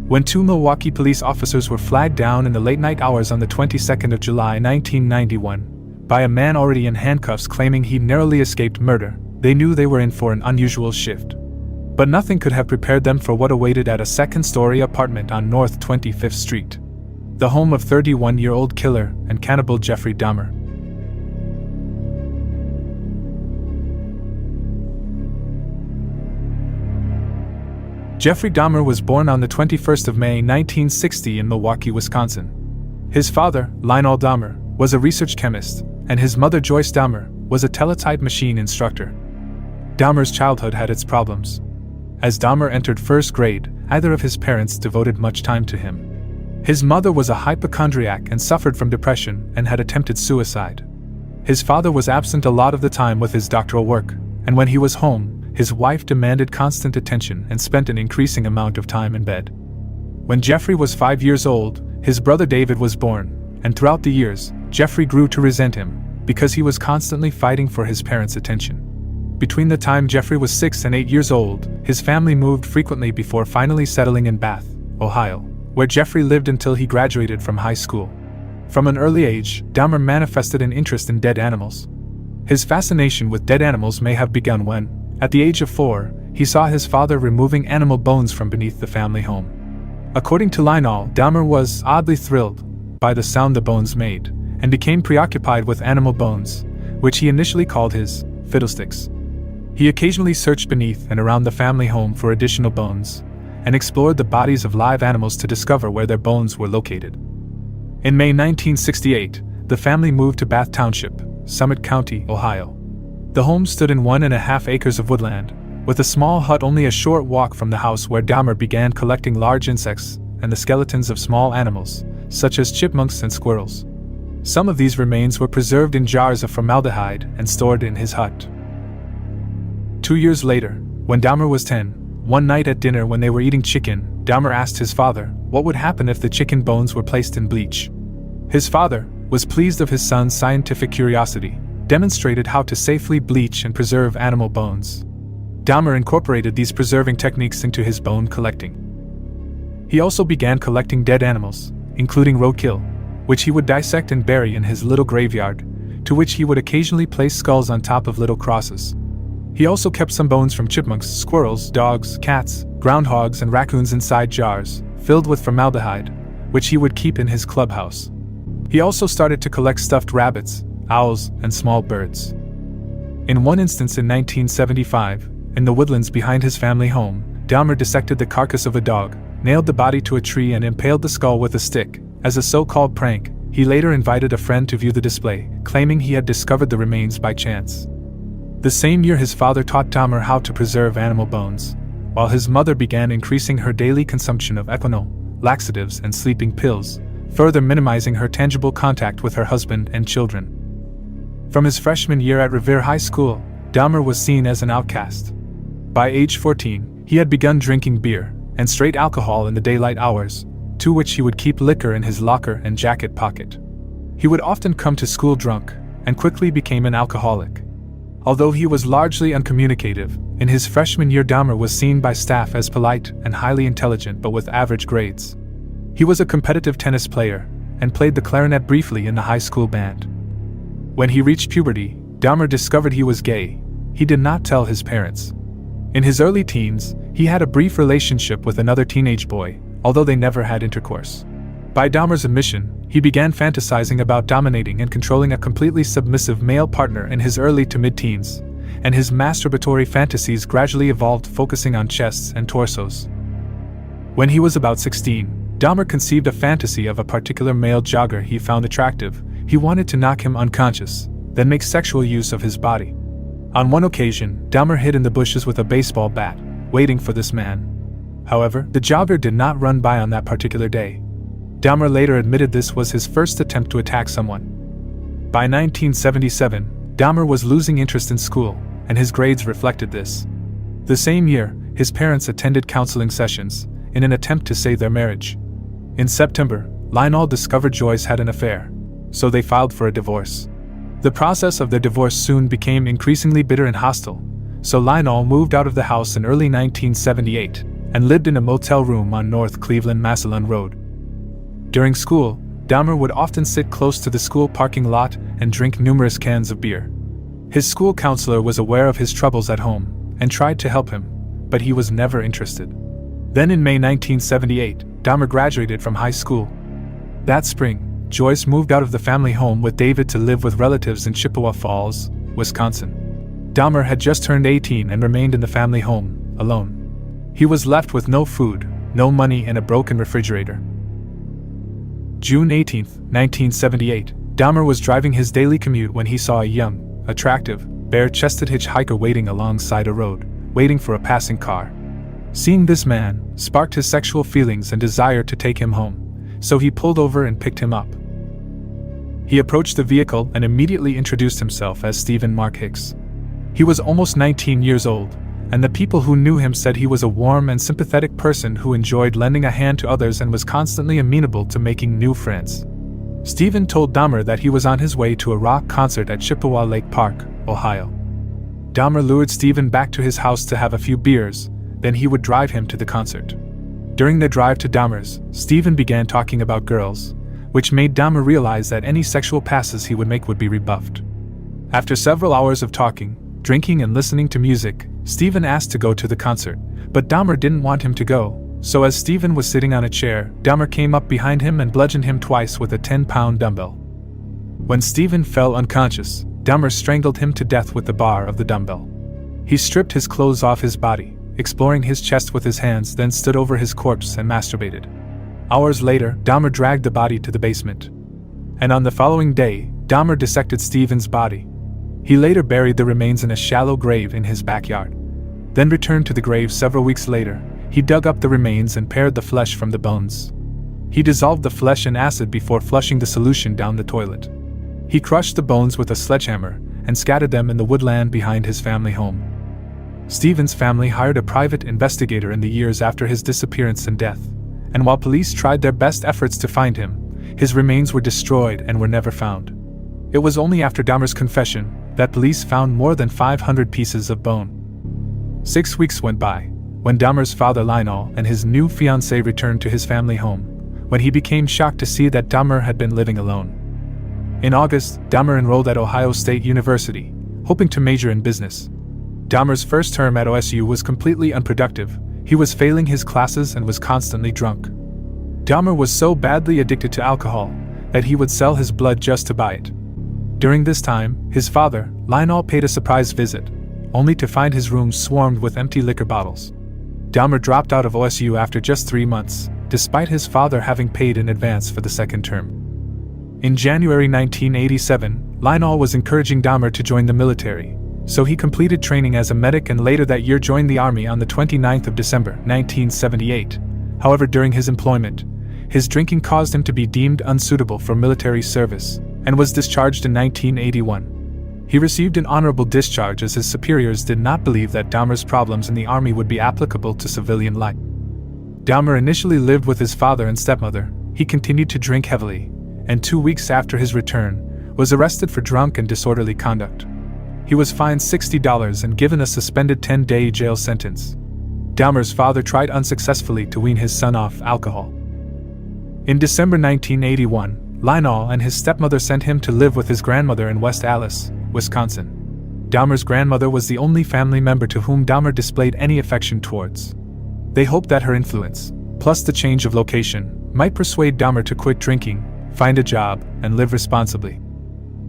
when two Milwaukee police officers were flagged down in the late-night hours on the 22nd of July 1991 by a man already in handcuffs claiming he narrowly escaped murder, they knew they were in for an unusual shift. But nothing could have prepared them for what awaited at a second-story apartment on North 25th Street, the home of 31-year-old killer and cannibal Jeffrey Dahmer. Jeffrey Dahmer was born on the 21st of May 1960 in Milwaukee, Wisconsin. His father, Lionel Dahmer, was a research chemist, and his mother, Joyce Dahmer, was a teletype machine instructor. Dahmer's childhood had its problems. As Dahmer entered first grade, neither of his parents devoted much time to him. His mother was a hypochondriac and suffered from depression and had attempted suicide. His father was absent a lot of the time with his doctoral work, and when he was home, his wife demanded constant attention and spent an increasing amount of time in bed. When Jeffrey was 5 years old, his brother David was born, and throughout the years, Jeffrey grew to resent him, because he was constantly fighting for his parents' attention. Between the time Jeffrey was 6 and 8 years old, his family moved frequently before finally settling in Bath, Ohio, where Jeffrey lived until he graduated from high school. From an early age, Dahmer manifested an interest in dead animals. His fascination with dead animals may have begun when, at the age of 4, he saw his father removing animal bones from beneath the family home. According to Lionel, Dahmer was oddly thrilled by the sound the bones made, and became preoccupied with animal bones, which he initially called his fiddlesticks. He occasionally searched beneath and around the family home for additional bones, and explored the bodies of live animals to discover where their bones were located. In May 1968, the family moved to Bath Township, Summit County, Ohio. The home stood in 1.5 acres of woodland, with a small hut only a short walk from the house where Dahmer began collecting large insects and the skeletons of small animals, such as chipmunks and squirrels. Some of these remains were preserved in jars of formaldehyde and stored in his hut. 2 years later, when Dahmer was 10, one night at dinner when they were eating chicken, Dahmer asked his father what would happen if the chicken bones were placed in bleach. His father was pleased of his son's scientific curiosity, demonstrated how to safely bleach and preserve animal bones. Dahmer incorporated these preserving techniques into his bone collecting. He also began collecting dead animals, including roadkill, which he would dissect and bury in his little graveyard, to which he would occasionally place skulls on top of little crosses. He also kept some bones from chipmunks, squirrels, dogs, cats, groundhogs, and raccoons inside jars, filled with formaldehyde, which he would keep in his clubhouse. He also started to collect stuffed rabbits, owls, and small birds. In one instance in 1975, in the woodlands behind his family home, Dahmer dissected the carcass of a dog, nailed the body to a tree and impaled the skull with a stick. As a so-called prank, he later invited a friend to view the display, claiming he had discovered the remains by chance. The same year his father taught Dahmer how to preserve animal bones, while his mother began increasing her daily consumption of Equinol, laxatives and sleeping pills, further minimizing her tangible contact with her husband and children. From his freshman year at Revere High School, Dahmer was seen as an outcast. By age 14, he had begun drinking beer and straight alcohol in the daylight hours, to which he would keep liquor in his locker and jacket pocket. He would often come to school drunk, and quickly became an alcoholic. Although he was largely uncommunicative, in his freshman year Dahmer was seen by staff as polite and highly intelligent but with average grades. He was a competitive tennis player, and played the clarinet briefly in the high school band. When he reached puberty, Dahmer discovered he was gay. He did not tell his parents. In his early teens, he had a brief relationship with another teenage boy, although they never had intercourse. By Dahmer's admission, he began fantasizing about dominating and controlling a completely submissive male partner in his early to mid-teens, and his masturbatory fantasies gradually evolved, focusing on chests and torsos. When he was about 16, Dahmer conceived a fantasy of a particular male jogger he found attractive. He wanted to knock him unconscious, then make sexual use of his body. On one occasion, Dahmer hid in the bushes with a baseball bat, waiting for this man. However, the jogger did not run by on that particular day. Dahmer later admitted this was his first attempt to attack someone. By 1977, Dahmer was losing interest in school, and his grades reflected this. The same year, his parents attended counseling sessions, in an attempt to save their marriage. In September, Lionel discovered Joyce had an affair, so they filed for a divorce. The process of their divorce soon became increasingly bitter and hostile, so Lionel moved out of the house in early 1978, and lived in a motel room on North Cleveland-Massillon Road. During school, Dahmer would often sit close to the school parking lot and drink numerous cans of beer. His school counselor was aware of his troubles at home and tried to help him, but he was never interested. Then in May 1978, Dahmer graduated from high school. That spring, Joyce moved out of the family home with David to live with relatives in Chippewa Falls, Wisconsin. Dahmer had just turned 18 and remained in the family home, alone. He was left with no food, no money, and a broken refrigerator. June 18, 1978, Dahmer was driving his daily commute when he saw a young, attractive, bare-chested hitchhiker waiting alongside a road, waiting for a passing car. Seeing this man sparked his sexual feelings and desire to take him home, so he pulled over and picked him up. He approached the vehicle and immediately introduced himself as Stephen Mark Hicks. He was almost 19 years old, and the people who knew him said he was a warm and sympathetic person who enjoyed lending a hand to others and was constantly amenable to making new friends. Stephen told Dahmer that he was on his way to a rock concert at Chippewa Lake Park, Ohio. Dahmer lured Stephen back to his house to have a few beers, then he would drive him to the concert. During the drive to Dahmer's, Stephen began talking about girls, which made Dahmer realize that any sexual passes he would make would be rebuffed. After several hours of talking, drinking and listening to music, Stephen asked to go to the concert, but Dahmer didn't want him to go, so as Stephen was sitting on a chair, Dahmer came up behind him and bludgeoned him twice with a 10-pound dumbbell. When Stephen fell unconscious, Dahmer strangled him to death with the bar of the dumbbell. He stripped his clothes off his body, exploring his chest with his hands, then stood over his corpse and masturbated. Hours later, Dahmer dragged the body to the basement. And on the following day, Dahmer dissected Stephen's body. He later buried the remains in a shallow grave in his backyard. Then returned to the grave several weeks later. He dug up the remains and pared the flesh from the bones. He dissolved the flesh in acid before flushing the solution down the toilet. He crushed the bones with a sledgehammer and scattered them in the woodland behind his family home. Stephen's family hired a private investigator in the years after his disappearance and death, and while police tried their best efforts to find him, his remains were destroyed and were never found. It was only after Dahmer's confession that police found more than 500 pieces of bone. 6 weeks went by, when Dahmer's father Lionel and his new fiancée returned to his family home, when he became shocked to see that Dahmer had been living alone. In August, Dahmer enrolled at Ohio State University, hoping to major in business. Dahmer's first term at OSU was completely unproductive. He was failing his classes and was constantly drunk. Dahmer was so badly addicted to alcohol that he would sell his blood just to buy it. During this time, his father, Lionel, paid a surprise visit, only to find his room swarmed with empty liquor bottles. Dahmer dropped out of OSU after just 3 months, despite his father having paid in advance for the second term. In January 1987, Lionel was encouraging Dahmer to join the military, so he completed training as a medic and later that year joined the Army on the 29th of December, 1978. However, during his employment, his drinking caused him to be deemed unsuitable for military service, and was discharged in 1981. He received an honorable discharge as his superiors did not believe that Dahmer's problems in the Army would be applicable to civilian life. Dahmer initially lived with his father and stepmother. He continued to drink heavily, and 2 weeks after his return, was arrested for drunk and disorderly conduct. He was fined $60 and given a suspended 10-day jail sentence. Dahmer's father tried unsuccessfully to wean his son off alcohol. In December 1981, Lionel and his stepmother sent him to live with his grandmother in West Allis, Wisconsin. Dahmer's grandmother was the only family member to whom Dahmer displayed any affection towards. They hoped that her influence, plus the change of location, might persuade Dahmer to quit drinking, find a job, and live responsibly.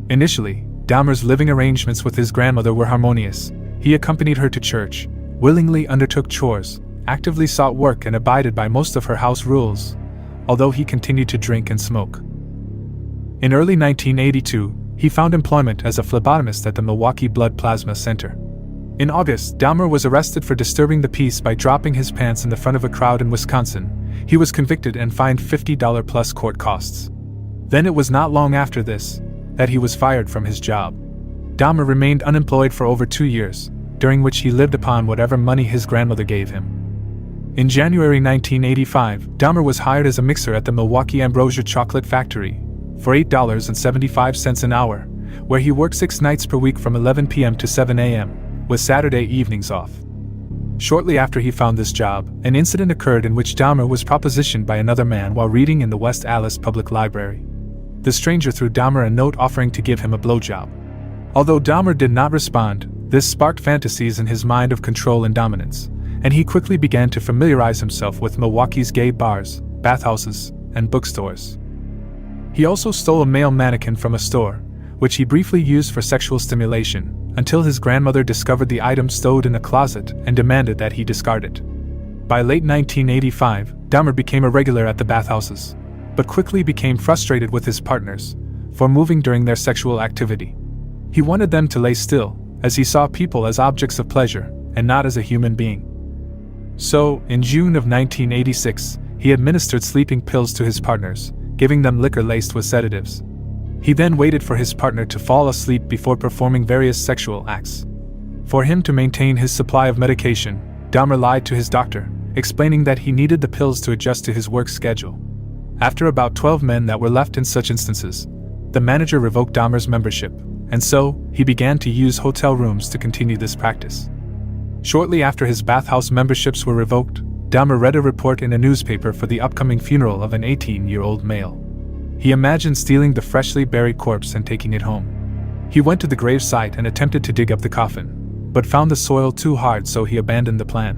Initially, Dahmer's living arrangements with his grandmother were harmonious. He accompanied her to church, willingly undertook chores, actively sought work, and abided by most of her house rules, although he continued to drink and smoke. In early 1982, he found employment as a phlebotomist at the Milwaukee Blood Plasma Center. In August, Dahmer was arrested for disturbing the peace by dropping his pants in the front of a crowd in Wisconsin. He was convicted and fined $50 plus court costs. Then it was not long after this that he was fired from his job. Dahmer remained unemployed for over 2 years, during which he lived upon whatever money his grandmother gave him. In January 1985, Dahmer was hired as a mixer at the Milwaukee Ambrosia Chocolate Factory for $8.75 an hour, where he worked 6 nights per week from 11 p.m. to 7 a.m., with Saturday evenings off. Shortly after he found this job, an incident occurred in which Dahmer was propositioned by another man while reading in the West Allis Public Library. The stranger threw Dahmer a note offering to give him a blowjob. Although Dahmer did not respond, this sparked fantasies in his mind of control and dominance, and he quickly began to familiarize himself with Milwaukee's gay bars, bathhouses, and bookstores. He also stole a male mannequin from a store, which he briefly used for sexual stimulation, until his grandmother discovered the item stowed in a closet and demanded that he discard it. By late 1985, Dahmer became a regular at the bathhouses, but quickly became frustrated with his partners for moving during their sexual activity. He wanted them to lay still, as he saw people as objects of pleasure and not as a human being. So, in June of 1986, he administered sleeping pills to his partners, giving them liquor laced with sedatives. He then waited for his partner to fall asleep before performing various sexual acts. For him to maintain his supply of medication, Dahmer lied to his doctor, explaining that he needed the pills to adjust to his work schedule. After about 12 men that were left in such instances, the manager revoked Dahmer's membership, and so, he began to use hotel rooms to continue this practice. Shortly after his bathhouse memberships were revoked, Dahmer read a report in a newspaper for the upcoming funeral of an 18-year-old male. He imagined stealing the freshly buried corpse and taking it home. He went to the grave site and attempted to dig up the coffin, but found the soil too hard, so he abandoned the plan.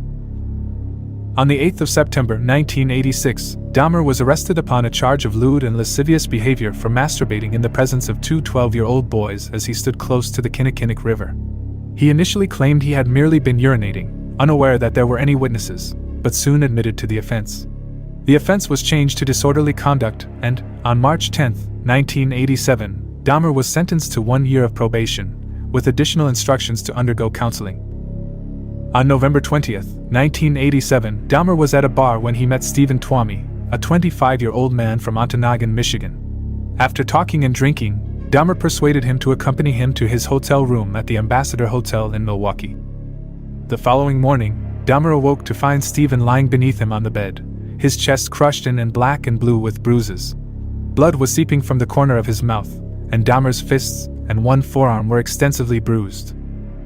On the 8th of September 1986, Dahmer was arrested upon a charge of lewd and lascivious behavior for masturbating in the presence of two 12-year-old boys as he stood close to the Kinnickinnic River. He initially claimed he had merely been urinating, unaware that there were any witnesses, but soon admitted to the offense. The offense was changed to disorderly conduct, and, on March 10, 1987, Dahmer was sentenced to 1 year of probation, with additional instructions to undergo counseling. On November 20, 1987, Dahmer was at a bar when he met Stephen Twomey, a 25-year-old man from Ontonagon, Michigan. After talking and drinking, Dahmer persuaded him to accompany him to his hotel room at the Ambassador Hotel in Milwaukee. The following morning, Dahmer awoke to find Stephen lying beneath him on the bed, his chest crushed in and black and blue with bruises. Blood was seeping from the corner of his mouth, and Dahmer's fists and one forearm were extensively bruised.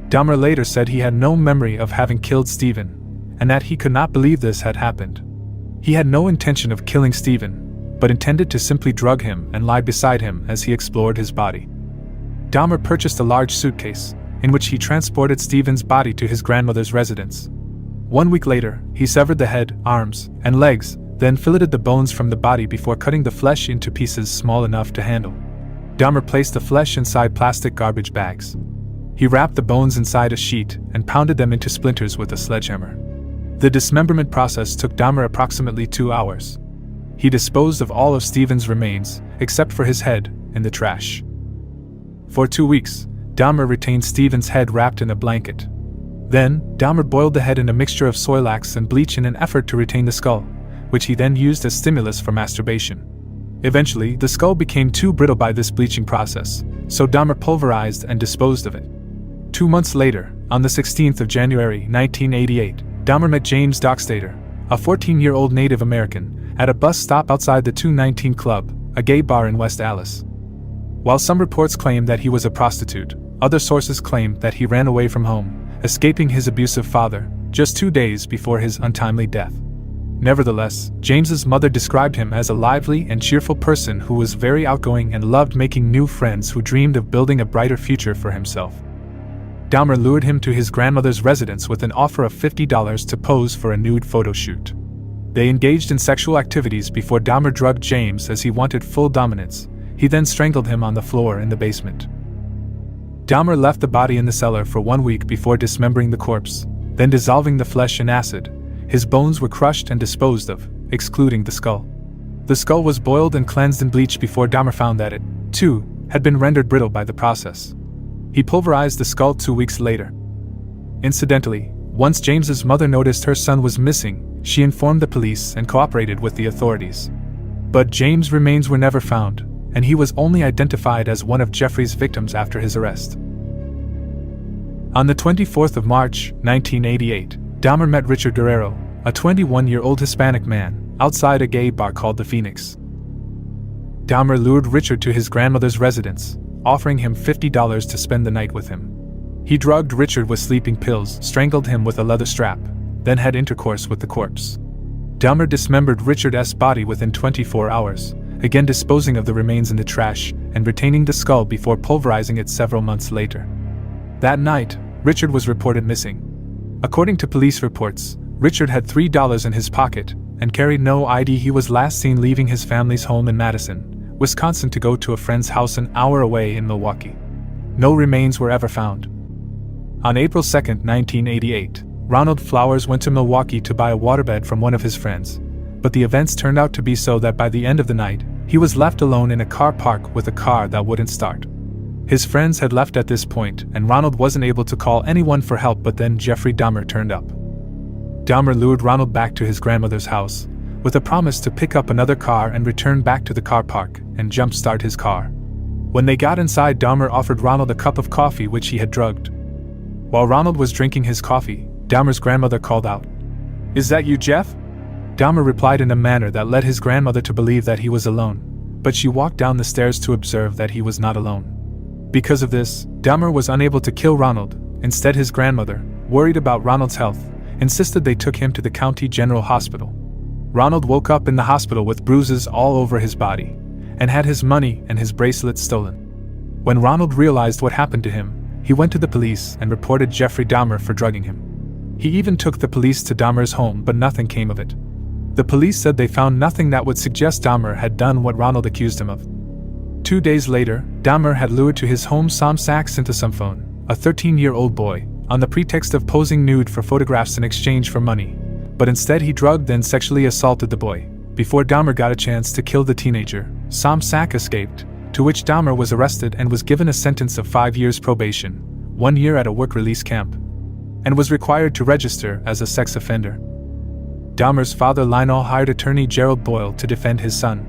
Dahmer later said he had no memory of having killed Stephen, and that he could not believe this had happened. He had no intention of killing Stephen, but intended to simply drug him and lie beside him as he explored his body. Dahmer purchased a large suitcase, in which he transported Stephen's body to his grandmother's residence. 1 week later, he severed the head, arms, and legs, then filleted the bones from the body before cutting the flesh into pieces small enough to handle. Dahmer placed the flesh inside plastic garbage bags. He wrapped the bones inside a sheet and pounded them into splinters with a sledgehammer. The dismemberment process took Dahmer approximately 2 hours. He disposed of all of Stephen's remains, except for his head, in the trash. For 2 weeks, Dahmer retained Stephen's head wrapped in a blanket. Then, Dahmer boiled the head in a mixture of soilax and bleach in an effort to retain the skull, which he then used as stimulus for masturbation. Eventually, the skull became too brittle by this bleaching process, so Dahmer pulverized and disposed of it. 2 months later, on the 16th of January 1988, Dahmer met James Dockstader, a 14-year-old Native American, at a bus stop outside the 219 Club, a gay bar in West Allis. While some reports claim that he was a prostitute, other sources claim that he ran away from home, escaping his abusive father, just 2 days before his untimely death. Nevertheless, James's mother described him as a lively and cheerful person who was very outgoing and loved making new friends who dreamed of building a brighter future for himself. Dahmer lured him to his grandmother's residence with an offer of $50 to pose for a nude photo shoot. They engaged in sexual activities before Dahmer drugged James as he wanted full dominance. He then strangled him on the floor in the basement. Dahmer left the body in the cellar for 1 week before dismembering the corpse, then dissolving the flesh in acid. His bones were crushed and disposed of, excluding the skull. The skull was boiled and cleansed in bleach before Dahmer found that it, too, had been rendered brittle by the process. He pulverized the skull 2 weeks later. Incidentally, once James's mother noticed her son was missing, she informed the police and cooperated with the authorities. But James' remains were never found, and he was only identified as one of Jeffrey's victims after his arrest. On the 24th of March, 1988, Dahmer met Richard Guerrero, a 21-year-old Hispanic man, outside a gay bar called the Phoenix. Dahmer lured Richard to his grandmother's residence, offering him $50 to spend the night with him. He drugged Richard with sleeping pills, strangled him with a leather strap, then had intercourse with the corpse. Dahmer dismembered Richard S.'s body within 24 hours, again disposing of the remains in the trash and retaining the skull before pulverizing it several months later. That night, Richard was reported missing. According to police reports, Richard had $3 in his pocket and carried no ID. He was last seen leaving his family's home in Madison, Wisconsin to go to a friend's house an hour away in Milwaukee. No remains were ever found. On April 2, 1988, Ronald Flowers went to Milwaukee to buy a waterbed from one of his friends, but the events turned out to be so that by the end of the night, he was left alone in a car park with a car that wouldn't start. His friends had left at this point, and Ronald wasn't able to call anyone for help, but then Jeffrey Dahmer turned up. Dahmer lured Ronald back to his grandmother's house, with a promise to pick up another car and return back to the car park and jump-start his car. When they got inside, Dahmer offered Ronald a cup of coffee which he had drugged. While Ronald was drinking his coffee, Dahmer's grandmother called out, "Is that you, Jeff?" Dahmer replied in a manner that led his grandmother to believe that he was alone, but she walked down the stairs to observe that he was not alone. Because of this, Dahmer was unable to kill Ronald. Instead, his grandmother, worried about Ronald's health, insisted they took him to the County General Hospital. Ronald woke up in the hospital with bruises all over his body, and had his money and his bracelet stolen. When Ronald realized what happened to him, he went to the police and reported Jeffrey Dahmer for drugging him. He even took the police to Dahmer's home, but nothing came of it. The police said they found nothing that would suggest Dahmer had done what Ronald accused him of. 2 days later, Dahmer had lured to his home Sam Saxonphone, a 13-year-old boy, on the pretext of posing nude for photographs in exchange for money, but instead he drugged and sexually assaulted the boy. Before Dahmer got a chance to kill the teenager, Sam Sack escaped, to which Dahmer was arrested and was given a sentence of 5 years probation, 1 year at a work release camp, and was required to register as a sex offender. Dahmer's father Lionel hired attorney Gerald Boyle to defend his son.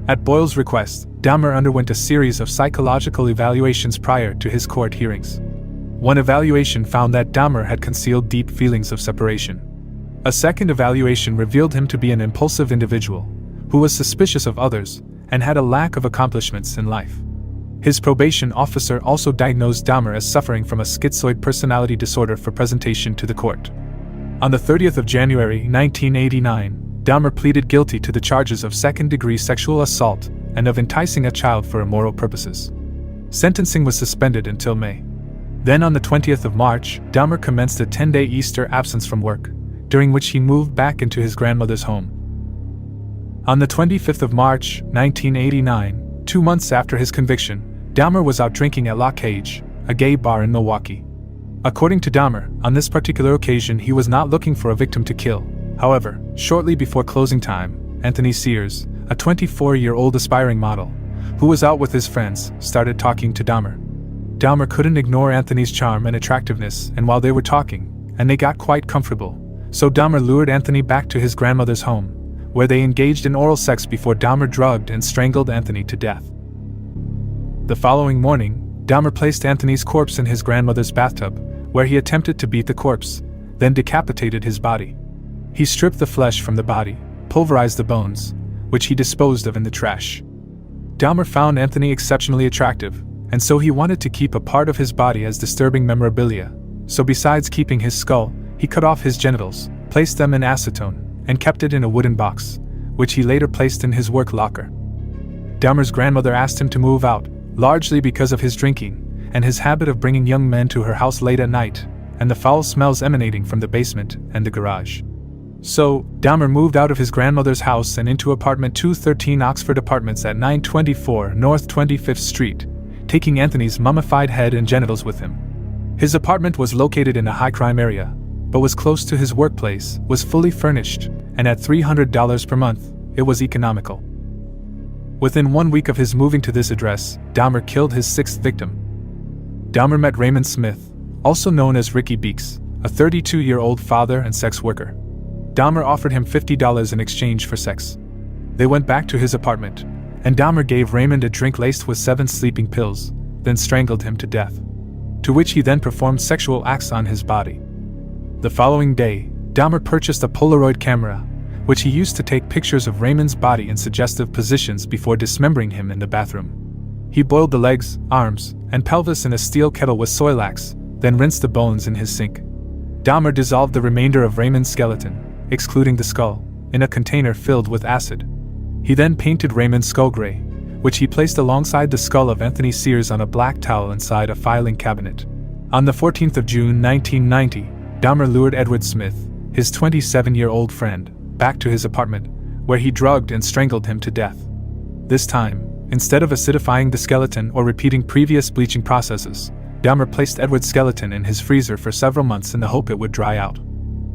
At Boyle's request, Dahmer underwent a series of psychological evaluations prior to his court hearings. One evaluation found that Dahmer had concealed deep feelings of separation. A second evaluation revealed him to be an impulsive individual, who was suspicious of others, and had a lack of accomplishments in life. His probation officer also diagnosed Dahmer as suffering from a schizoid personality disorder for presentation to the court. On the 30th of January 1989, Dahmer pleaded guilty to the charges of second-degree sexual assault and of enticing a child for immoral purposes. Sentencing was suspended until May. Then on the 20th of March, Dahmer commenced a 10-day Easter absence from work, during which he moved back into his grandmother's home. On the 25th of March, 1989, 2 months after his conviction, Dahmer was out drinking at La Cage, a gay bar in Milwaukee. According to Dahmer, on this particular occasion he was not looking for a victim to kill. However, shortly before closing time, Anthony Sears, a 24-year-old aspiring model, who was out with his friends, started talking to Dahmer. Dahmer couldn't ignore Anthony's charm and attractiveness, and while they were talking, and they got quite comfortable, so Dahmer lured Anthony back to his grandmother's home, where they engaged in oral sex before Dahmer drugged and strangled Anthony to death. The following morning, Dahmer placed Anthony's corpse in his grandmother's bathtub, where he attempted to beat the corpse, then decapitated his body. He stripped the flesh from the body, pulverized the bones, which he disposed of in the trash. Dahmer found Anthony exceptionally attractive, and so he wanted to keep a part of his body as disturbing memorabilia. So besides keeping his skull, he cut off his genitals, placed them in acetone, and kept it in a wooden box, which he later placed in his work locker. Dahmer's grandmother asked him to move out, largely because of his drinking, and his habit of bringing young men to her house late at night, and the foul smells emanating from the basement and the garage. So, Dahmer moved out of his grandmother's house and into apartment 213 Oxford Apartments at 924 North 25th Street, taking Anthony's mummified head and genitals with him. His apartment was located in a high-crime area, but was close to his workplace, was fully furnished, and at $300 per month, it was economical. Within 1 week of his moving to this address, Dahmer killed his 6th victim. Dahmer met Raymond Smith, also known as Ricky Beeks, a 32-year-old father and sex worker. Dahmer offered him $50 in exchange for sex. They went back to his apartment, and Dahmer gave Raymond a drink laced with 7 sleeping pills, then strangled him to death, to which he then performed sexual acts on his body. The following day, Dahmer purchased a Polaroid camera, which he used to take pictures of Raymond's body in suggestive positions before dismembering him in the bathroom. He boiled the legs, arms, and pelvis in a steel kettle with soy lax, then rinsed the bones in his sink. Dahmer dissolved the remainder of Raymond's skeleton, excluding the skull, in a container filled with acid. He then painted Raymond's skull gray, which he placed alongside the skull of Anthony Sears on a black towel inside a filing cabinet. On the 14th of June 1990, Dahmer lured Edward Smith, his 27-year-old friend, back to his apartment, where he drugged and strangled him to death. This time, instead of acidifying the skeleton or repeating previous bleaching processes, Dahmer placed Edward's skeleton in his freezer for several months in the hope it would dry out.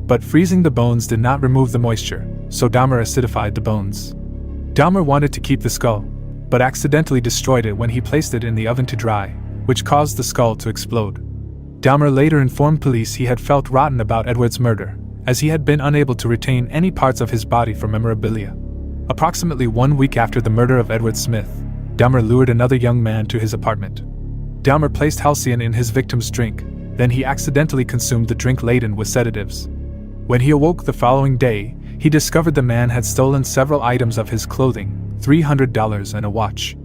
But freezing the bones did not remove the moisture, so Dahmer acidified the bones. Dahmer wanted to keep the skull, but accidentally destroyed it when he placed it in the oven to dry, which caused the skull to explode. Dahmer later informed police he had felt rotten about Edward's murder, as he had been unable to retain any parts of his body for memorabilia. Approximately 1 week after the murder of Edward Smith, Dahmer lured another young man to his apartment. Dahmer placed halcyon in his victim's drink, then he accidentally consumed the drink laden with sedatives. When he awoke the following day, he discovered the man had stolen several items of his clothing, $300 and a watch.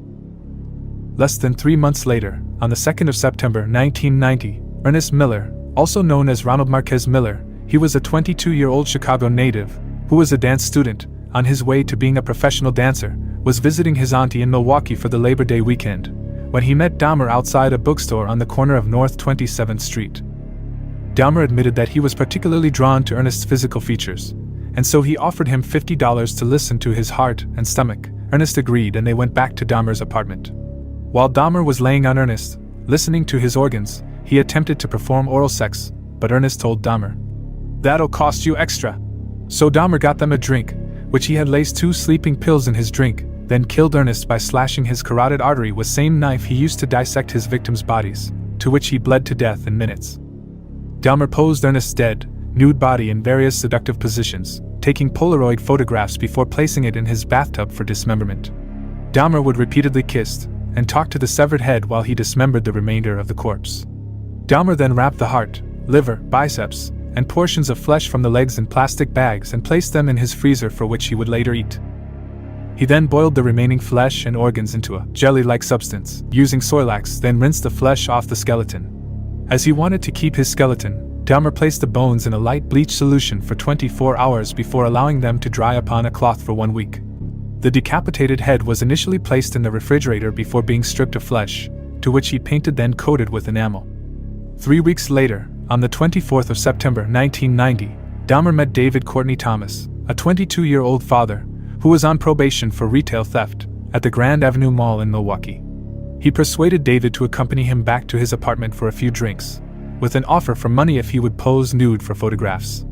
Less than 3 months later, on the 2nd of September 1990, Ernest Miller, also known as Ronald Marquez Miller, he was a 22-year-old Chicago native, who was a dance student, on his way to being a professional dancer, was visiting his auntie in Milwaukee for the Labor Day weekend, when he met Dahmer outside a bookstore on the corner of North 27th Street. Dahmer admitted that he was particularly drawn to Ernest's physical features, and so he offered him $50 to listen to his heart and stomach. Ernest agreed and they went back to Dahmer's apartment. While Dahmer was laying on Ernest, listening to his organs, he attempted to perform oral sex, but Ernest told Dahmer, "That'll cost you extra." So Dahmer got them a drink, which he had laced 2 sleeping pills in his drink, then killed Ernest by slashing his carotid artery with same knife he used to dissect his victims' bodies, to which he bled to death in minutes. Dahmer posed Ernest's dead, nude body in various seductive positions, taking Polaroid photographs before placing it in his bathtub for dismemberment. Dahmer would repeatedly kiss and talk to the severed head while he dismembered the remainder of the corpse. Dahmer then wrapped the heart, liver, biceps, and portions of flesh from the legs in plastic bags and placed them in his freezer, for which he would later eat. He then boiled the remaining flesh and organs into a jelly-like substance, using Soilax, then rinsed the flesh off the skeleton. As he wanted to keep his skeleton, Dahmer placed the bones in a light bleach solution for 24 hours before allowing them to dry upon a cloth for 1 week. The decapitated head was initially placed in the refrigerator before being stripped of flesh, to which he painted then coated with enamel. 3 weeks later, on the 24th of September 1990, Dahmer met David Courtney Thomas, a 22-year-old father, who was on probation for retail theft, at the Grand Avenue Mall in Milwaukee. He persuaded David to accompany him back to his apartment for a few drinks, with an offer for money if he would pose nude for photographs.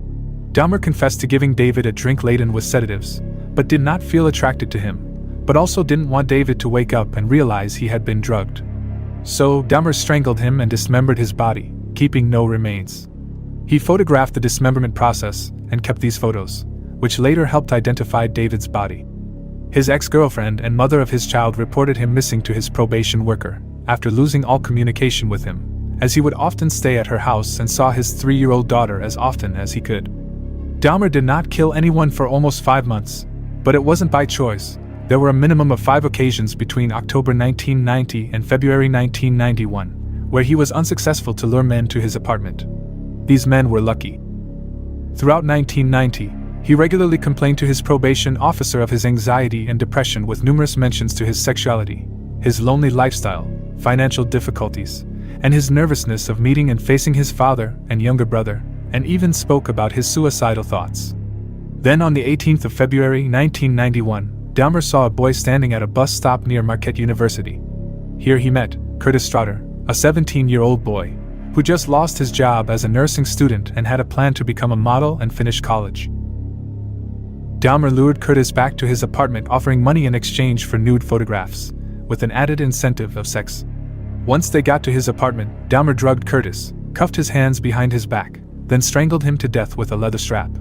Dahmer confessed to giving David a drink laden with sedatives, but did not feel attracted to him, but also didn't want David to wake up and realize he had been drugged. So Dahmer strangled him and dismembered his body, keeping no remains. He photographed the dismemberment process and kept these photos, which later helped identify David's body. His ex-girlfriend and mother of his child reported him missing to his probation worker, after losing all communication with him, as he would often stay at her house and saw his 3-year-old daughter as often as he could. Dahmer did not kill anyone for almost 5 months, but it wasn't by choice. There were a minimum of 5 occasions between October 1990 and February 1991, where he was unsuccessful to lure men to his apartment. These men were lucky. Throughout 1990, he regularly complained to his probation officer of his anxiety and depression, with numerous mentions to his sexuality, his lonely lifestyle, financial difficulties, and his nervousness of meeting and facing his father and younger brother, and even spoke about his suicidal thoughts. Then on the 18th of February 1991, Dahmer saw a boy standing at a bus stop near Marquette University. Here he met Curtis Strotter, a 17-year-old boy, who just lost his job as a nursing student and had a plan to become a model and finish college. Dahmer lured Curtis back to his apartment, offering money in exchange for nude photographs, with an added incentive of sex. Once they got to his apartment, Dahmer drugged Curtis, cuffed his hands behind his back, then strangled him to death with a leather strap.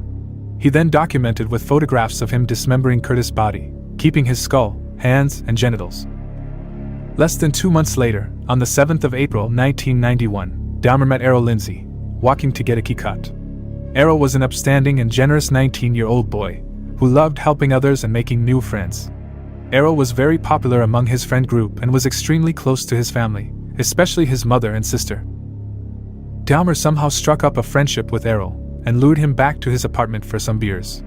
He then documented with photographs of him dismembering Curtis' body, keeping his skull, hands, and genitals. Less than 2 months later, on the 7th of April 1991, Dahmer met Errol Lindsay, walking to get a key cut. Errol was an upstanding and generous 19-year-old boy, who loved helping others and making new friends. Errol was very popular among his friend group and was extremely close to his family, especially his mother and sister. Dahmer somehow struck up a friendship with Errol and lured him back to his apartment for some beers.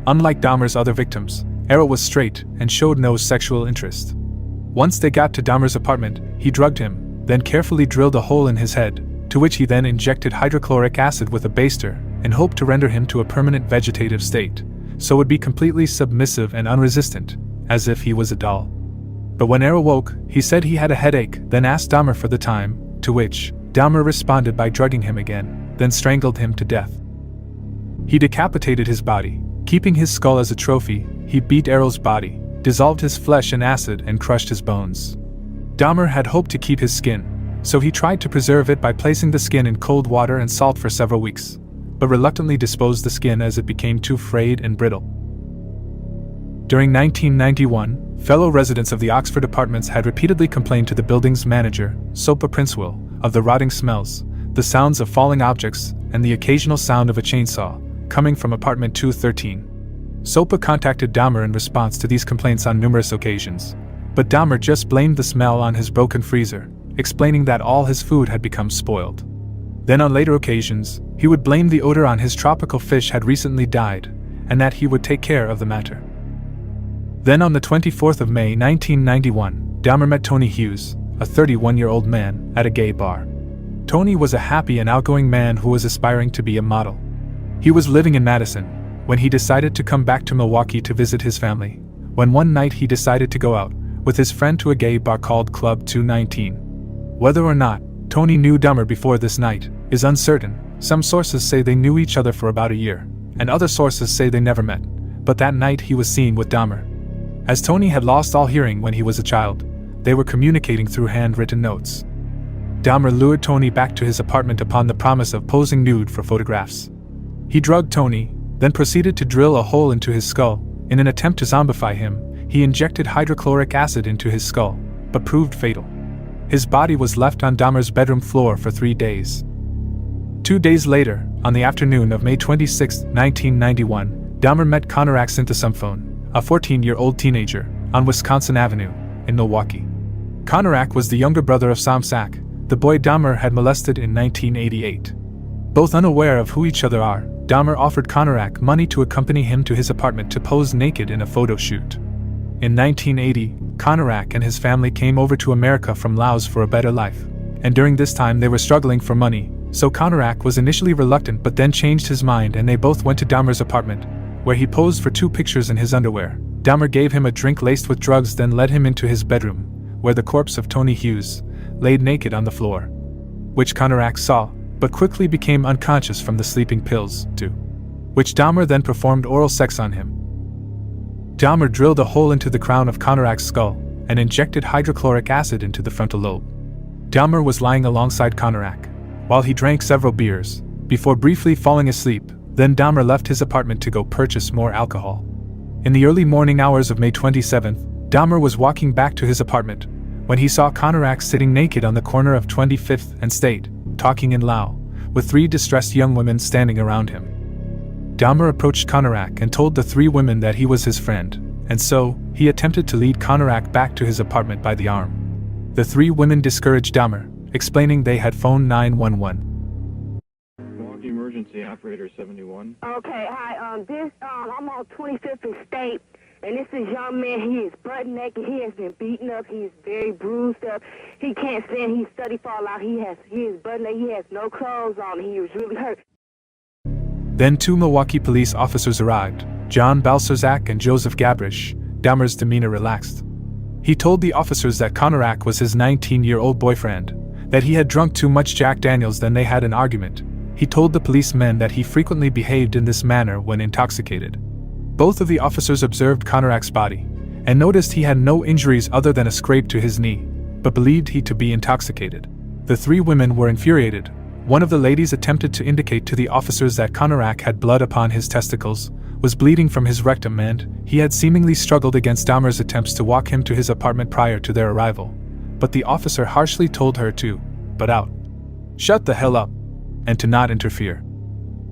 Unlike Dahmer's other victims, Errol was straight and showed no sexual interest. Once they got to Dahmer's apartment, he drugged him, then carefully drilled a hole in his head, to which he then injected hydrochloric acid with a baster and hoped to render him to a permanent vegetative state, so would be completely submissive and unresistant, as if he was a doll. But when Errol woke, he said he had a headache, then asked Dahmer for the time, to which Dahmer responded by drugging him again, then strangled him to death. He decapitated his body. Keeping his skull as a trophy, he beat Errol's body, dissolved his flesh in acid and crushed his bones. Dahmer had hoped to keep his skin, so he tried to preserve it by placing the skin in cold water and salt for several weeks, but reluctantly disposed the skin as it became too frayed and brittle. During 1991, fellow residents of the Oxford apartments had repeatedly complained to the building's manager, Sopa Princewell, of the rotting smells, the sounds of falling objects, and the occasional sound of a chainsaw, coming from apartment 213. Sopa contacted Dahmer in response to these complaints on numerous occasions, but Dahmer just blamed the smell on his broken freezer, explaining that all his food had become spoiled. Then on later occasions, he would blame the odor on his tropical fish had recently died, and that he would take care of the matter. Then on the 24th of May 1991, Dahmer met Tony Hughes, a 31-year-old man, at a gay bar. Tony was a happy and outgoing man who was aspiring to be a model. He was living in Madison when he decided to come back to Milwaukee to visit his family, when one night he decided to go out with his friend to a gay bar called Club 219. Whether or not Tony knew Dahmer before this night is uncertain. Some sources say they knew each other for about a year, and other sources say they never met, but that night he was seen with Dahmer. As Tony had lost all hearing when he was a child, they were communicating through handwritten notes. Dahmer lured Tony back to his apartment upon the promise of posing nude for photographs. He drugged Tony, then proceeded to drill a hole into his skull. In an attempt to zombify him, he injected hydrochloric acid into his skull, but proved fatal. His body was left on Dahmer's bedroom floor for 3 days. 2 days later, on the afternoon of May 26, 1991, Dahmer met Conorak Synthesumphone, a 14-year-old teenager, on Wisconsin Avenue, in Milwaukee. Conorak was the younger brother of Samsak, the boy Dahmer had molested in 1988. Both unaware of who each other are, Dahmer offered Conorak money to accompany him to his apartment to pose naked in a photo shoot. In 1980, Conorak and his family came over to America from Laos for a better life, and during this time they were struggling for money, so Conorak was initially reluctant but then changed his mind and they both went to Dahmer's apartment, where he posed for 2 pictures in his underwear. Dahmer gave him a drink laced with drugs, then led him into his bedroom, where the corpse of Tony Hughes laid naked on the floor, which Conorak saw, but quickly became unconscious from the sleeping pills, too, which Dahmer then performed oral sex on him. Dahmer drilled a hole into the crown of Conorak's skull and injected hydrochloric acid into the frontal lobe. Dahmer was lying alongside Conorak while he drank several beers, before briefly falling asleep. Then Dahmer left his apartment to go purchase more alcohol. In the early morning hours of May 27th, Dahmer was walking back to his apartment when he saw Conorak sitting naked on the corner of 25th and State, talking in Lao, with 3 distressed young women standing around him. Dahmer approached Conorak and told the 3 women that he was his friend, and so, he attempted to lead Conorak back to his apartment by the arm. The 3 women discouraged Dahmer, explaining they had phoned 911. Emergency operator 71. Okay, hi, I'm on 25th and State, and this is young man. He is butt naked. He has been beaten up. He is very bruised up. He can't stand. He's study fall out. He is butt naked. He has no clothes on. He was really hurt. Then 2 Milwaukee police officers arrived, John Balcerzak and Joseph Gabrish. Dahmer's demeanor relaxed. He told the officers that Conorak was his 19-year-old boyfriend, that he had drunk too much Jack Daniels, then they had an argument. He told the policemen that he frequently behaved in this manner when intoxicated. Both of the officers observed Conorak's body, and noticed he had no injuries other than a scrape to his knee, but believed he to be intoxicated. The 3 women were infuriated. One of the ladies attempted to indicate to the officers that Conorak had blood upon his testicles, was bleeding from his rectum, and he had seemingly struggled against Dahmer's attempts to walk him to his apartment prior to their arrival. But the officer harshly told her to butt out, shut the hell up, and to not interfere.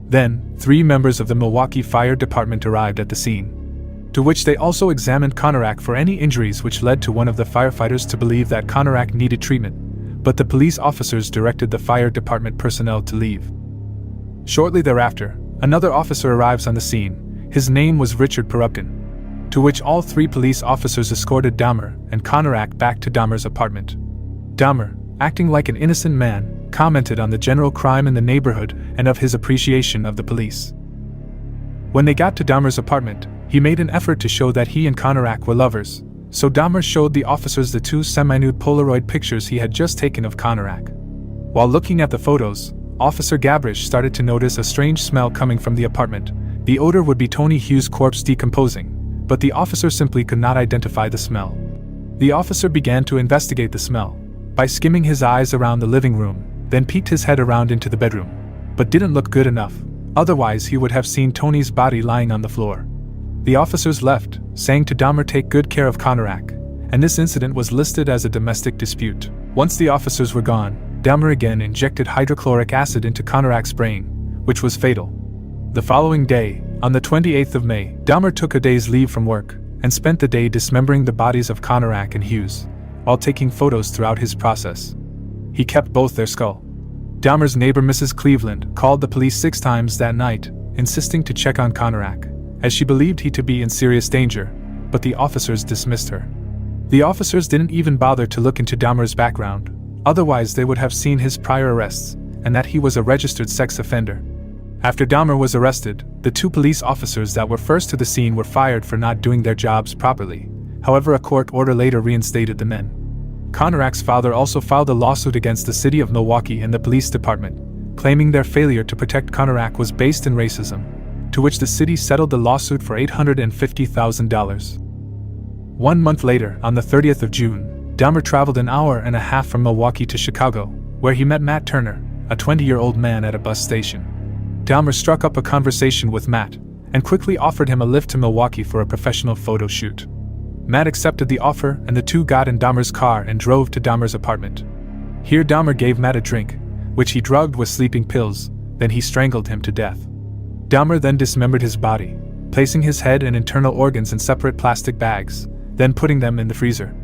Then, 3 members of the Milwaukee Fire Department arrived at the scene, to which they also examined Conorak for any injuries, which led to one of the firefighters to believe that Conorak needed treatment, but the police officers directed the fire department personnel to leave. Shortly thereafter, another officer arrives on the scene. His name was Richard Perupkin, to which all three police officers escorted Dahmer and Konarak back to Dahmer's apartment. Dahmer, acting like an innocent man, commented on the general crime in the neighborhood and of his appreciation of the police. When they got to Dahmer's apartment, he made an effort to show that he and Konarak were lovers, so Dahmer showed the officers the two semi-nude Polaroid pictures he had just taken of Konarak. While looking at the photos, Officer Gabrish started to notice a strange smell coming from the apartment. The odor would be Tony Hughes' corpse decomposing, but the officer simply could not identify the smell. The officer began to investigate the smell by skimming his eyes around the living room, then peeked his head around into the bedroom, but didn't look good enough, otherwise he would have seen Tony's body lying on the floor. The officers left, saying to Dahmer take good care of Konarak, and this incident was listed as a domestic dispute. Once the officers were gone, Dahmer again injected hydrochloric acid into Konarak's brain, which was fatal. The following day, on the 28th of May, Dahmer took a day's leave from work and spent the day dismembering the bodies of Konarak and Hughes, while taking photos throughout his process. He kept both their skull. Dahmer's neighbor Mrs. Cleveland called the police 6 times that night, insisting to check on Konarak, as she believed he to be in serious danger, but the officers dismissed her. The officers didn't even bother to look into Dahmer's background, otherwise they would have seen his prior arrests, and that he was a registered sex offender. After Dahmer was arrested, the 2 police officers that were first to the scene were fired for not doing their jobs properly. However, a court order later reinstated the men. Konarak's father also filed a lawsuit against the city of Milwaukee and the police department, claiming their failure to protect Konarak was based in racism, to which the city settled the lawsuit for $850,000. 1 month later, on the 30th of June, Dahmer traveled an hour and a half from Milwaukee to Chicago, where he met Matt Turner, a 20-year-old man at a bus station. Dahmer struck up a conversation with Matt, and quickly offered him a lift to Milwaukee for a professional photo shoot. Matt accepted the offer, and the two got in Dahmer's car and drove to Dahmer's apartment. Here Dahmer gave Matt a drink, which he drugged with sleeping pills, then he strangled him to death. Dahmer then dismembered his body, placing his head and internal organs in separate plastic bags, then putting them in the freezer.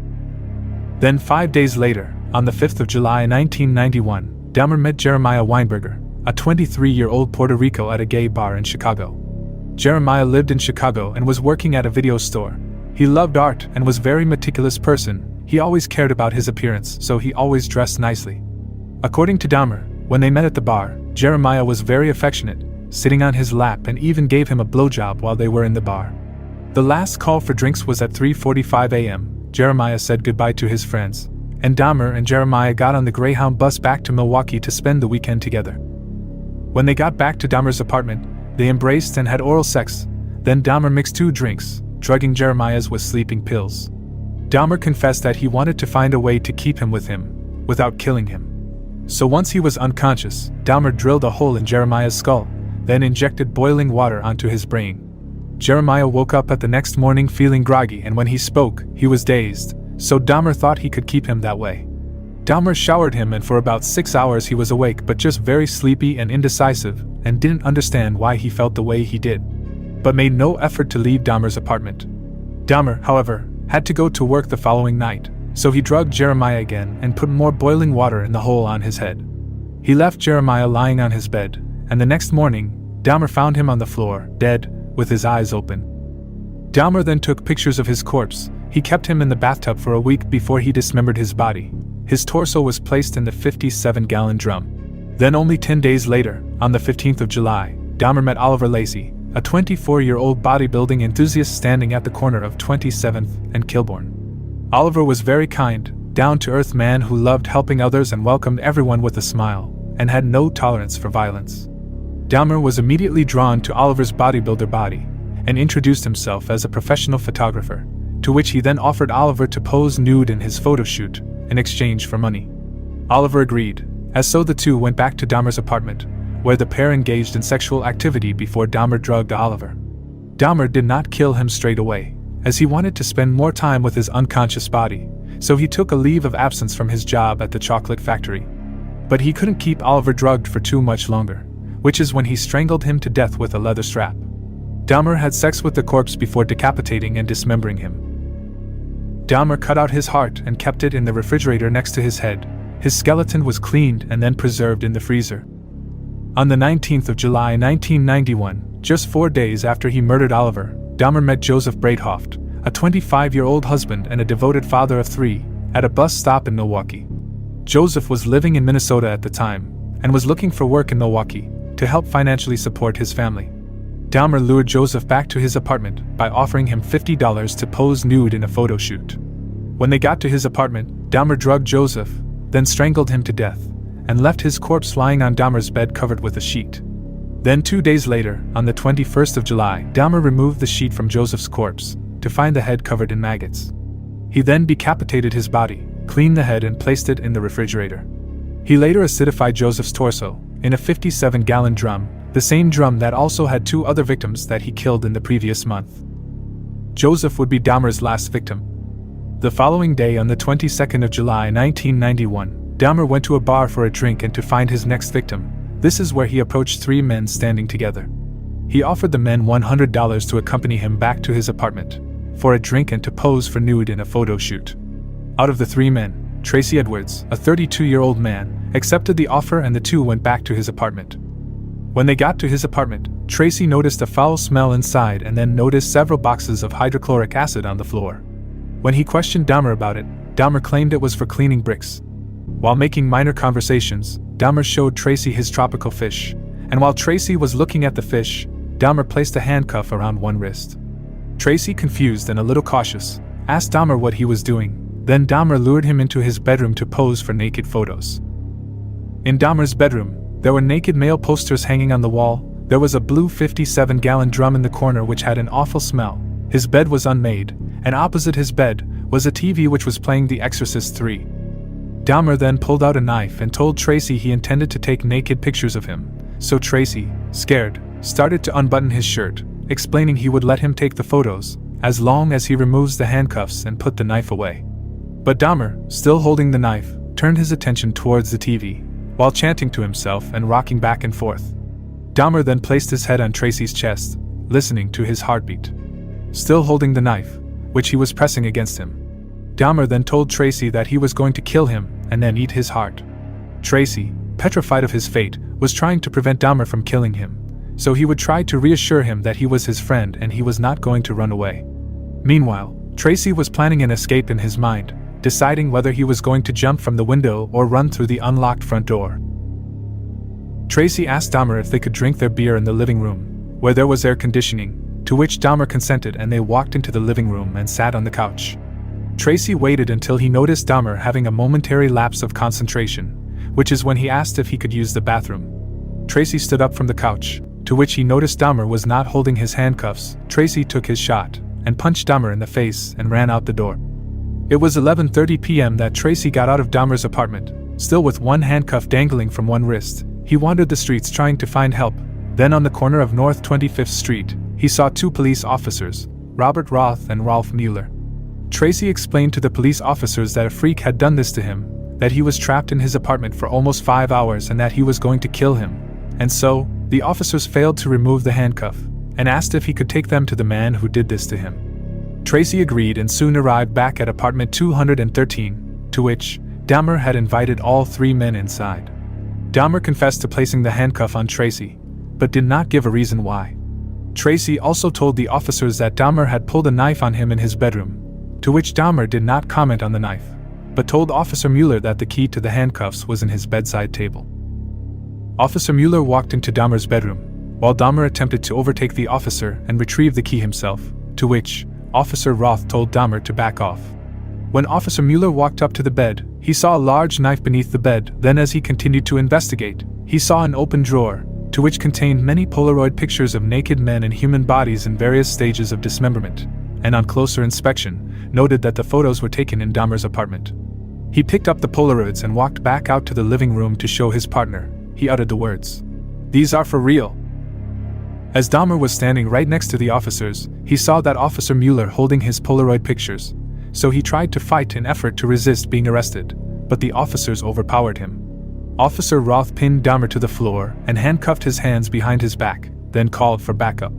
Then 5 days later, on the 5th of July 1991, Dahmer met Jeremiah Weinberger, a 23-year-old Puerto Rico at a gay bar in Chicago. Jeremiah lived in Chicago and was working at a video store. He loved art and was a very meticulous person. He always cared about his appearance, so he always dressed nicely. According to Dahmer, when they met at the bar, Jeremiah was very affectionate, sitting on his lap and even gave him a blowjob while they were in the bar. The last call for drinks was at 3:45 a.m. Jeremiah said goodbye to his friends, and Dahmer and Jeremiah got on the Greyhound bus back to Milwaukee to spend the weekend together. When they got back to Dahmer's apartment, they embraced and had oral sex. Then Dahmer mixed 2 drinks, drugging Jeremiah's with sleeping pills. Dahmer confessed that he wanted to find a way to keep him with him, without killing him. So once he was unconscious, Dahmer drilled a hole in Jeremiah's skull, then injected boiling water onto his brain. Jeremiah woke up at the next morning feeling groggy, and when he spoke, he was dazed, so Dahmer thought he could keep him that way. Dahmer showered him, and for about 6 hours he was awake but just very sleepy and indecisive, and didn't understand why he felt the way he did, but made no effort to leave Dahmer's apartment. Dahmer, however, had to go to work the following night, so he drugged Jeremiah again and put more boiling water in the hole on his head. He left Jeremiah lying on his bed, and the next morning, Dahmer found him on the floor, dead, with his eyes open. Dahmer then took pictures of his corpse. He kept him in the bathtub for a week before he dismembered his body. His torso was placed in the 57-gallon drum. Then only 10 days later, on the 15th of July, Dahmer met Oliver Lacey, a 24-year-old bodybuilding enthusiast standing at the corner of 27th and Kilbourne. Oliver was very kind, down-to-earth man who loved helping others and welcomed everyone with a smile, and had no tolerance for violence. Dahmer was immediately drawn to Oliver's bodybuilder body, and introduced himself as a professional photographer, to which he then offered Oliver to pose nude in his photo shoot, in exchange for money. Oliver agreed, as so the two went back to Dahmer's apartment, where the pair engaged in sexual activity before Dahmer drugged Oliver. Dahmer did not kill him straight away, as he wanted to spend more time with his unconscious body, so he took a leave of absence from his job at the chocolate factory. But he couldn't keep Oliver drugged for too much longer, which is when he strangled him to death with a leather strap. Dahmer had sex with the corpse before decapitating and dismembering him. Dahmer cut out his heart and kept it in the refrigerator next to his head, His skeleton was cleaned and then preserved in the freezer. On the 19th of July 1991, just 4 days after he murdered Oliver, Dahmer met Joseph Breithoft, a 25-year-old husband and a devoted father of 3, at a bus stop in Milwaukee. Joseph was living in Minnesota at the time, and was looking for work in Milwaukee to help financially support his family. Dahmer lured Joseph back to his apartment by offering him $50 to pose nude in a photo shoot. When they got to his apartment, Dahmer drugged Joseph, then strangled him to death, and left his corpse lying on Dahmer's bed covered with a sheet. Then 2 days later, on the 21st of July, Dahmer removed the sheet from Joseph's corpse, to find the head covered in maggots. He then decapitated his body, cleaned the head and placed it in the refrigerator. He later acidified Joseph's torso, in a 57-gallon drum, the same drum that also had 2 other victims that he killed in the previous month. Joseph would be Dahmer's last victim. The following day, on the 22nd of July 1991, Dahmer went to a bar for a drink and to find his next victim. This is where he approached 3 men standing together. He offered the men $100 to accompany him back to his apartment, for a drink and to pose for nude in a photo shoot. Out of the 3 men, Tracy Edwards, a 32-year-old man, accepted the offer and the 2 went back to his apartment. When they got to his apartment, Tracy noticed a foul smell inside and then noticed several boxes of hydrochloric acid on the floor. When he questioned Dahmer about it, Dahmer claimed it was for cleaning bricks. While making minor conversations, Dahmer showed Tracy his tropical fish, and while Tracy was looking at the fish, Dahmer placed a handcuff around one wrist. Tracy, confused and a little cautious, asked Dahmer what he was doing. Then Dahmer lured him into his bedroom to pose for naked photos. In Dahmer's bedroom, there were naked male posters hanging on the wall. There was a blue 57-gallon drum in the corner which had an awful smell. His bed was unmade, and opposite his bed was a TV which was playing The Exorcist 3. Dahmer then pulled out a knife and told Tracy he intended to take naked pictures of him, so Tracy, scared, started to unbutton his shirt, explaining he would let him take the photos, as long as he removes the handcuffs and put the knife away. But Dahmer, still holding the knife, turned his attention towards the TV, while chanting to himself and rocking back and forth. Dahmer then placed his head on Tracy's chest, listening to his heartbeat. Still holding the knife, which he was pressing against him, Dahmer then told Tracy that he was going to kill him and then eat his heart. Tracy, petrified of his fate, was trying to prevent Dahmer from killing him, so he would try to reassure him that he was his friend and he was not going to run away. Meanwhile, Tracy was planning an escape in his mind, deciding whether he was going to jump from the window or run through the unlocked front door. Tracy asked Dahmer if they could drink their beer in the living room, where there was air conditioning, to which Dahmer consented and they walked into the living room and sat on the couch. Tracy waited until he noticed Dahmer having a momentary lapse of concentration, which is when he asked if he could use the bathroom. Tracy stood up from the couch, to which he noticed Dahmer was not holding his handcuffs. Tracy took his shot and punched Dahmer in the face and ran out the door. It was 11:30 p.m. that Tracy got out of Dahmer's apartment, still with one handcuff dangling from one wrist. He wandered the streets trying to find help. Then on the corner of North 25th Street, he saw 2 police officers, Robert Roth and Rolf Mueller. Tracy explained to the police officers that a freak had done this to him, that he was trapped in his apartment for almost 5 hours and that he was going to kill him. And so, the officers failed to remove the handcuff, and asked if he could take them to the man who did this to him. Tracy agreed and soon arrived back at apartment 213, to which Dahmer had invited all 3 men inside. Dahmer confessed to placing the handcuff on Tracy, but did not give a reason why. Tracy also told the officers that Dahmer had pulled a knife on him in his bedroom, to which Dahmer did not comment on the knife, but told Officer Mueller that the key to the handcuffs was in his bedside table. Officer Mueller walked into Dahmer's bedroom, while Dahmer attempted to overtake the officer and retrieve the key himself, to which Officer Roth told Dahmer to back off. When Officer Mueller walked up to the bed, he saw a large knife beneath the bed. Then as he continued to investigate, he saw an open drawer, to which contained many Polaroid pictures of naked men and human bodies in various stages of dismemberment, and on closer inspection, noted that the photos were taken in Dahmer's apartment. He picked up the Polaroids and walked back out to the living room to show his partner. He uttered the words, "These are for real." As Dahmer was standing right next to the officers, he saw that Officer Mueller holding his Polaroid pictures, so he tried to fight in effort to resist being arrested, but the officers overpowered him. Officer Roth pinned Dahmer to the floor and handcuffed his hands behind his back, then called for backup.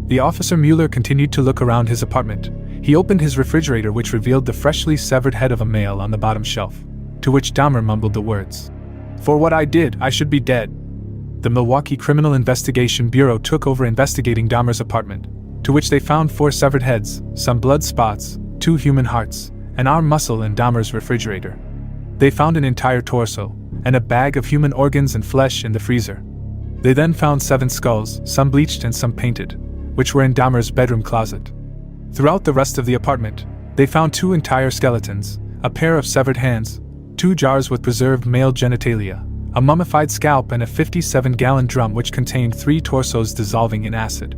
The Officer Mueller continued to look around his apartment. He opened his refrigerator, which revealed the freshly severed head of a male on the bottom shelf. to which Dahmer mumbled the words, "For what I did, I should be dead." The Milwaukee Criminal Investigation Bureau took over investigating Dahmer's apartment, to which they found 4 severed heads, some blood spots, 2 human hearts, an arm muscle in Dahmer's refrigerator. They found an entire torso, and a bag of human organs and flesh in the freezer. They then found 7 skulls, some bleached and some painted, which were in Dahmer's bedroom closet. Throughout the rest of the apartment, they found 2 entire skeletons, a pair of severed hands, 2 jars with preserved male genitalia, a mummified scalp, and a 57-gallon drum which contained 3 torsos dissolving in acid.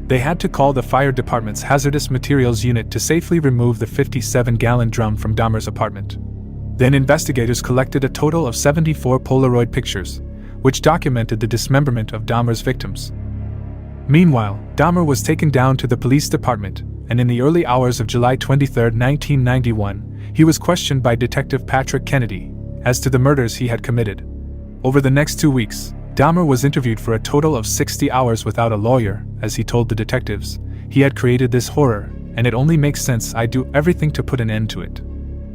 They had to call the fire department's hazardous materials unit to safely remove the 57-gallon drum from Dahmer's apartment. Then investigators collected a total of 74 Polaroid pictures, which documented the dismemberment of Dahmer's victims. Meanwhile, Dahmer was taken down to the police department, and in the early hours of July 23, 1991, he was questioned by Detective Patrick Kennedy as to the murders he had committed. Over the next 2 weeks, Dahmer was interviewed for a total of 60 hours without a lawyer. As he told the detectives, "He had created this horror, and it only makes sense. I do everything to put an end to it."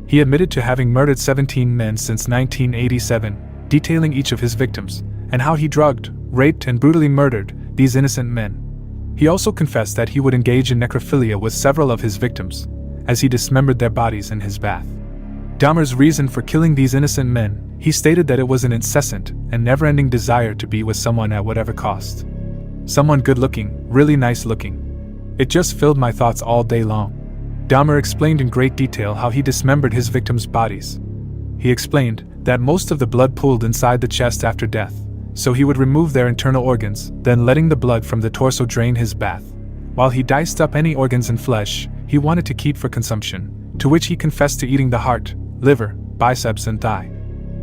He admitted to having murdered 17 men since 1987, detailing each of his victims, and how he drugged, raped, and brutally murdered these innocent men. He also confessed that he would engage in necrophilia with several of his victims, as he dismembered their bodies in his bath. Dahmer's reason for killing these innocent men, he stated that it was an incessant and never-ending desire to be with someone at whatever cost. Someone good-looking, really nice-looking. It just filled my thoughts all day long. Dahmer explained in great detail how he dismembered his victims' bodies. He explained that most of the blood pooled inside the chest after death, so he would remove their internal organs, then letting the blood from the torso drain his bath. While he diced up any organs and flesh he wanted to keep for consumption, to which he confessed to eating the heart, liver, biceps, and thigh.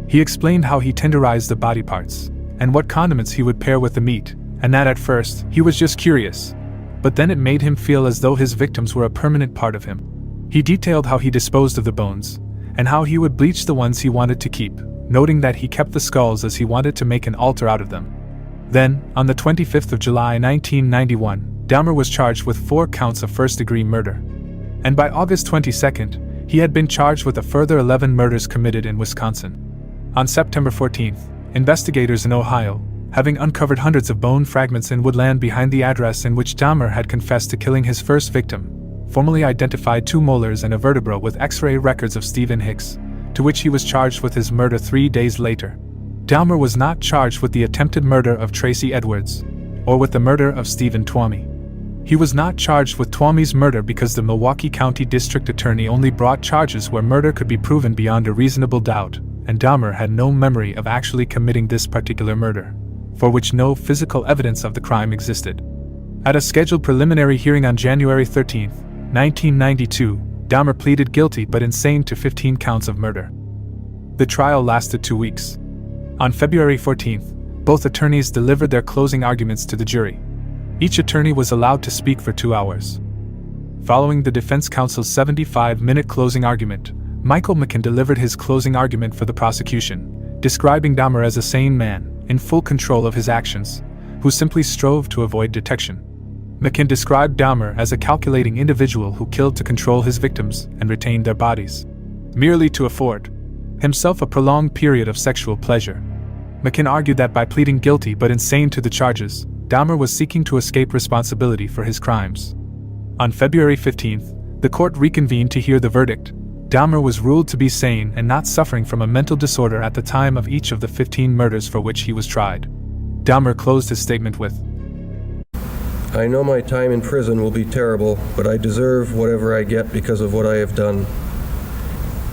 He explained how he tenderized the body parts, and what condiments he would pair with the meat, and that at first he was just curious, but then it made him feel as though his victims were a permanent part of him. He detailed how he disposed of the bones, and how he would bleach the ones he wanted to keep, noting that he kept the skulls as he wanted to make an altar out of them. Then, on the 25th of July 1991, Dahmer was charged with 4 counts of first-degree murder. And by August 22nd, he had been charged with a further 11 murders committed in Wisconsin. On September 14th, investigators in Ohio, having uncovered hundreds of bone fragments in woodland behind the address in which Dahmer had confessed to killing his first victim, formally identified 2 molars and a vertebra with X-ray records of Stephen Hicks, to which he was charged with his murder 3 days later. Dahmer was not charged with the attempted murder of Tracy Edwards, or with the murder of Stephen Twomey. He was not charged with Twomey's murder because the Milwaukee County District Attorney only brought charges where murder could be proven beyond a reasonable doubt, and Dahmer had no memory of actually committing this particular murder, for which no physical evidence of the crime existed. At a scheduled preliminary hearing on January 13, 1992, Dahmer pleaded guilty but insane to 15 counts of murder. The trial lasted 2 weeks. On February 14th, both attorneys delivered their closing arguments to the jury. Each attorney was allowed to speak for 2 hours. Following the defense counsel's 75-minute closing argument, Michael McKinn delivered his closing argument for the prosecution, describing Dahmer as a sane man, in full control of his actions, who simply strove to avoid detection. McKinn described Dahmer as a calculating individual who killed to control his victims and retained their bodies, merely to afford himself a prolonged period of sexual pleasure. McKinn argued that by pleading guilty but insane to the charges, Dahmer was seeking to escape responsibility for his crimes. On February 15th, the court reconvened to hear the verdict. Dahmer was ruled to be sane and not suffering from a mental disorder at the time of each of the 15 murders for which he was tried. Dahmer closed his statement with, "I know my time in prison will be terrible, but I deserve whatever I get because of what I have done.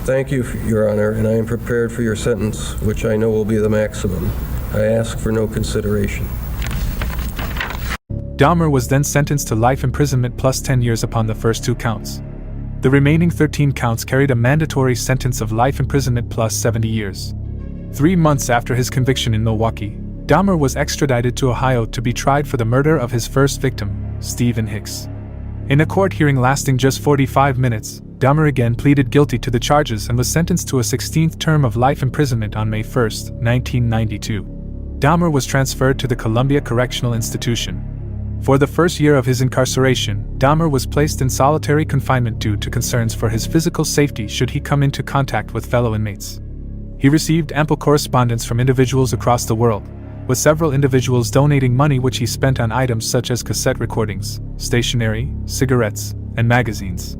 Thank you, Your Honor, and I am prepared for your sentence, which I know will be the maximum. I ask for no consideration." Dahmer was then sentenced to life imprisonment plus 10 years upon the first 2 counts. The remaining 13 counts carried a mandatory sentence of life imprisonment plus 70 years. 3 months after his conviction in Milwaukee, Dahmer was extradited to Ohio to be tried for the murder of his first victim, Stephen Hicks. In a court hearing lasting just 45 minutes, Dahmer again pleaded guilty to the charges and was sentenced to a 16th term of life imprisonment on May 1, 1992. Dahmer was transferred to the Columbia Correctional Institution. For the first year of his incarceration, Dahmer was placed in solitary confinement due to concerns for his physical safety should he come into contact with fellow inmates. He received ample correspondence from individuals across the world, with several individuals donating money which he spent on items such as cassette recordings, stationery, cigarettes, and magazines.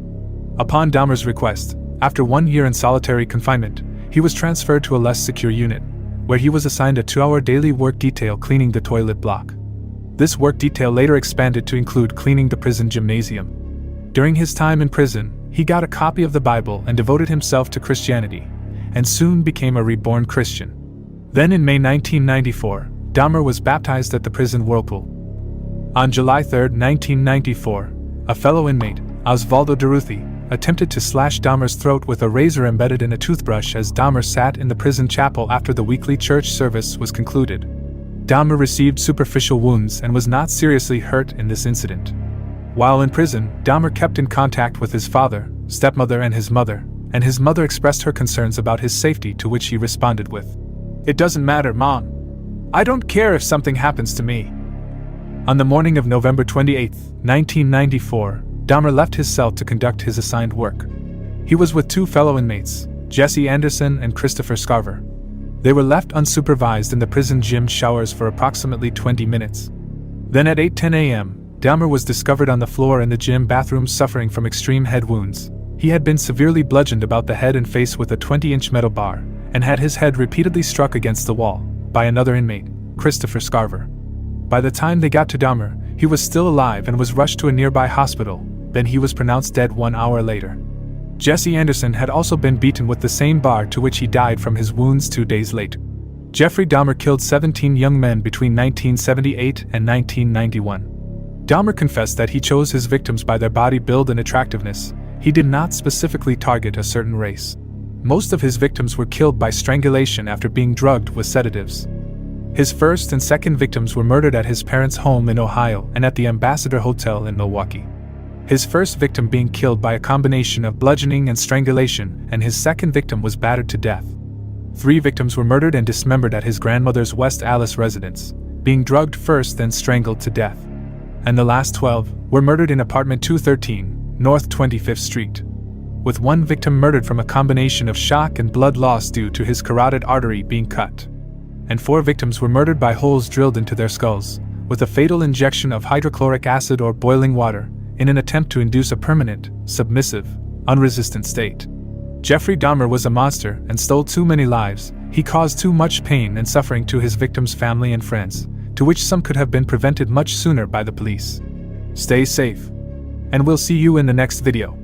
Upon Dahmer's request, after 1 year in solitary confinement, he was transferred to a less secure unit, where he was assigned a 2-hour daily work detail cleaning the toilet block. This work detail later expanded to include cleaning the prison gymnasium. During his time in prison, he got a copy of the Bible and devoted himself to Christianity, and soon became a reborn Christian. Then in May 1994, Dahmer was baptized at the prison whirlpool. On July 3, 1994, a fellow inmate, Osvaldo Durruti, attempted to slash Dahmer's throat with a razor embedded in a toothbrush as Dahmer sat in the prison chapel after the weekly church service was concluded. Dahmer received superficial wounds and was not seriously hurt in this incident. While in prison, Dahmer kept in contact with his father, stepmother, and his mother expressed her concerns about his safety, to which he responded with, "It doesn't matter, Mom. I don't care if something happens to me." On the morning of November 28, 1994, Dahmer left his cell to conduct his assigned work. He was with 2 fellow inmates, Jesse Anderson and Christopher Scarver. They were left unsupervised in the prison gym showers for approximately 20 minutes. Then at 8:10 a.m., Dahmer was discovered on the floor in the gym bathroom suffering from extreme head wounds. He had been severely bludgeoned about the head and face with a 20-inch metal bar, and had his head repeatedly struck against the wall by another inmate, Christopher Scarver. By the time they got to Dahmer, he was still alive and was rushed to a nearby hospital. Then he was pronounced dead 1 hour later. Jesse Anderson had also been beaten with the same bar, to which he died from his wounds 2 days later. Jeffrey Dahmer killed 17 young men between 1978 and 1991. Dahmer confessed that he chose his victims by their body build and attractiveness. He did not specifically target a certain race. Most of his victims were killed by strangulation after being drugged with sedatives. His first and second victims were murdered at his parents' home in Ohio and at the Ambassador Hotel in Milwaukee. His first victim being killed by a combination of bludgeoning and strangulation, and his second victim was battered to death. 3 victims were murdered and dismembered at his grandmother's West Allis residence, being drugged first then strangled to death. And the last 12 were murdered in apartment 213, North 25th Street, with 1 victim murdered from a combination of shock and blood loss due to his carotid artery being cut. And 4 victims were murdered by holes drilled into their skulls, with a fatal injection of hydrochloric acid or boiling water, in an attempt to induce a permanent, submissive, unresistant state. Jeffrey Dahmer was a monster and stole too many lives. He caused too much pain and suffering to his victims' family and friends, to which some could have been prevented much sooner by the police. Stay safe, and we'll see you in the next video.